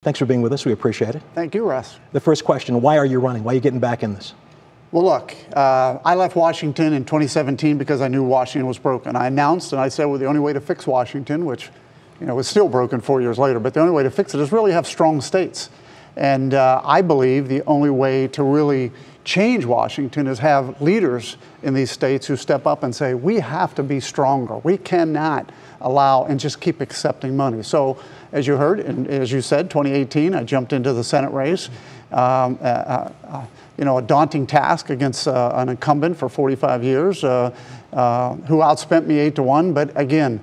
Thanks for being with us. We appreciate it. Thank you, Russ. The first question, why are you running? Why are you getting back in this? Well, look, I left Washington in 2017 because I knew Washington was broken. I announced and I said, well, the only way to fix Washington, which is still broken 4 years later, but the only way to fix it is really have strong states. And I believe the only way to really change Washington is have leaders in these states who step up and say, we have to be stronger. We cannot allow and just keep accepting money. So as you heard, and as you said, 2018, I jumped into the Senate race. A daunting task against an incumbent for 45 years who outspent me 8-1. But again,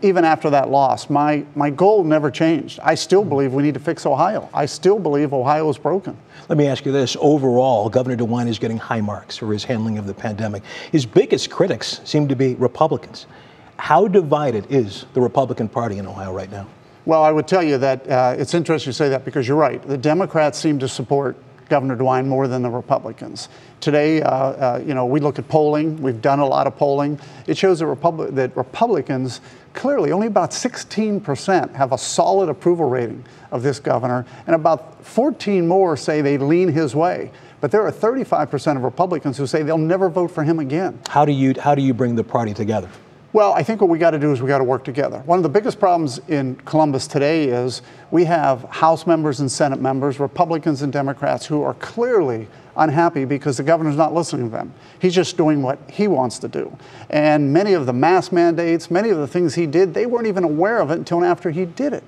even after that loss, my goal never changed. I still believe we need to fix Ohio. I still believe Ohio is broken. Let me ask you this. Overall, Governor DeWine is getting high marks for his handling of the pandemic. His biggest critics seem to be Republicans. How divided is the Republican Party in Ohio right now? Well, I would tell you that it's interesting you say that because you're right. The Democrats seem to support Governor DeWine more than the Republicans. Today, we look at polling. We've done a lot of polling. It shows that Republicans clearly only about 16% have a solid approval rating of this governor, and about 14 more say they lean his way. But there are 35% of Republicans who say they'll never vote for him again. How do you bring the party together? Well, I think what we got to do is we got to work together. One of the biggest problems in Columbus today is we have House members and Senate members, Republicans and Democrats, who are clearly unhappy because the governor's not listening to them. He's just doing what he wants to do. And many of the mask mandates, many of the things he did, they weren't even aware of it until after he did it.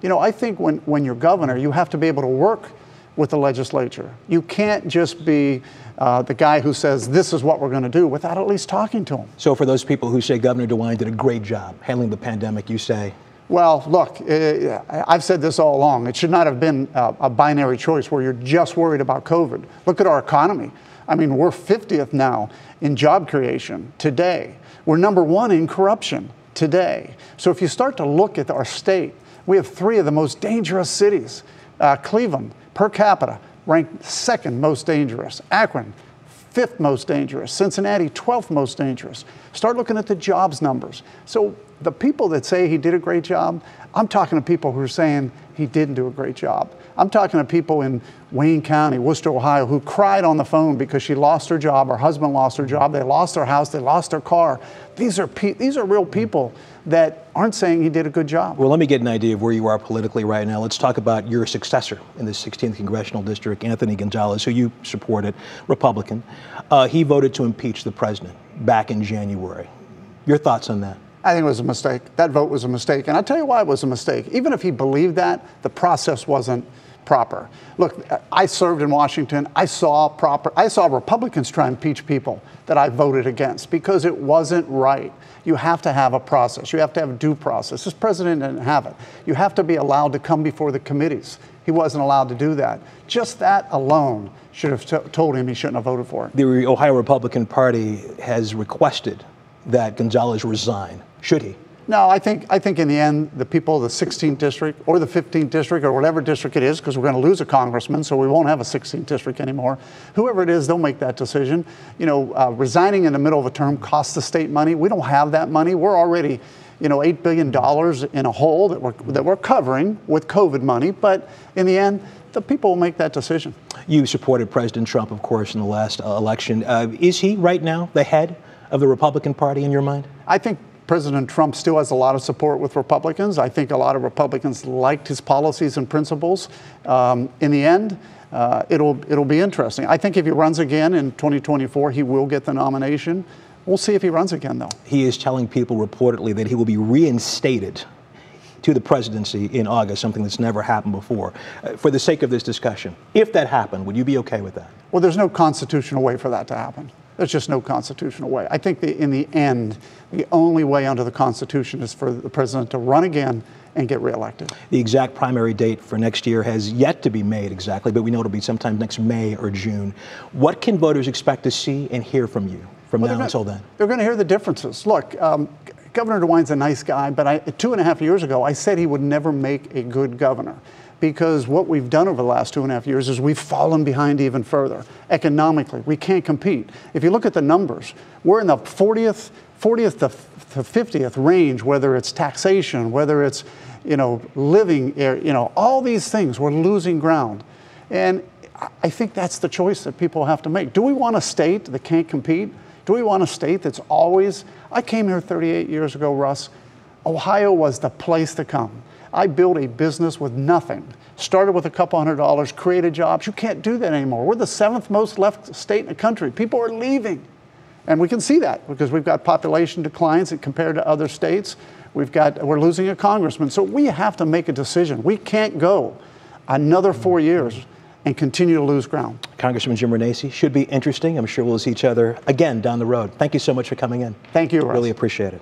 I think when you're governor, you have to be able to work with the legislature. You can't just be the guy who says this is what we're going to do without at least talking to him. So for those people who say Governor DeWine did a great job handling the pandemic, you say? Well, look, I've said this all along. It should not have been a binary choice where you're just worried about COVID. Look at our economy. I mean, we're 50th now in job creation today. We're #1 in corruption today. So if you start to look at our state, we have 3 of the most dangerous cities. Cleveland, per capita, ranked 2nd most dangerous. Akron, 5th most dangerous. Cincinnati, 12th most dangerous. Start looking at the jobs numbers. So the people that say he did a great job, I'm talking to people who are saying he didn't do a great job. I'm talking to people in Wayne County, Worcester, Ohio, who cried on the phone because she lost her job, her husband lost her job, they lost their house, they lost their car. These are real people that aren't saying he did a good job. Well, let me get an idea of where you are politically right now. Let's talk about your successor in the 16th Congressional District, Anthony Gonzalez, who you supported, Republican. He voted to impeach the president back in January. Your thoughts on that? I think it was a mistake. That vote was a mistake. And I'll tell you why it was a mistake. Even if he believed that, the process wasn't proper. Look, I served in Washington. I saw Republicans try and impeach people that I voted against because it wasn't right. You have to have a process. You have to have due process. This president didn't have it. You have to be allowed to come before the committees. He wasn't allowed to do that. Just that alone should have told him he shouldn't have voted for it. The Ohio Republican Party has requested that Gonzalez resign. Should he? No, I think in the end, the people of the 16th district or the 15th district or whatever district it is, because we're going to lose a congressman, so we won't have a 16th district anymore. Whoever it is, they'll make that decision. Resigning in the middle of a term costs the state money. We don't have that money. We're already, $8 billion in a hole that we're covering with COVID money. But in the end, the people will make that decision. You supported President Trump, of course, in the last election. Is he right now the head of the Republican Party in your mind? I think President Trump still has a lot of support with Republicans. I think a lot of Republicans liked his policies and principles. In the end, it'll be interesting. I think if he runs again in 2024, he will get the nomination. We'll see if he runs again, though. He is telling people reportedly that he will be reinstated to the presidency in August, something that's never happened before. For the sake of this discussion, if that happened, would you be okay with that? Well, there's no constitutional way for that to happen. There's just no constitutional way. I think in the end, the only way under the Constitution is for the president to run again and get reelected. The exact primary date for next year has yet to be made exactly, but we know it'll be sometime next May or June. What can voters expect to see and hear from you from now until then? They're going to hear the differences. Look, Governor DeWine's a nice guy, but 2.5 years ago, I said he would never make a good governor, because what we've done over the last 2.5 years is we've fallen behind even further. Economically, we can't compete. If you look at the numbers, we're in the 40th to 50th range, whether it's taxation, whether it's, living, all these things, we're losing ground. And I think that's the choice that people have to make. Do we want a state that can't compete? Do we want a state that's always, I came here 38 years ago, Russ. Ohio was the place to come. I built a business with nothing. Started with a couple $100, created jobs. You can't do that anymore. We're the 7th most left state in the country. People are leaving. And we can see that because we've got population declines compared to other states. We're losing a congressman. So we have to make a decision. We can't go another 4 years and continue to lose ground. Congressman Jim Renacci, should be interesting. I'm sure we'll see each other again down the road. Thank you so much for coming in. Thank you, Russ. Really appreciate it.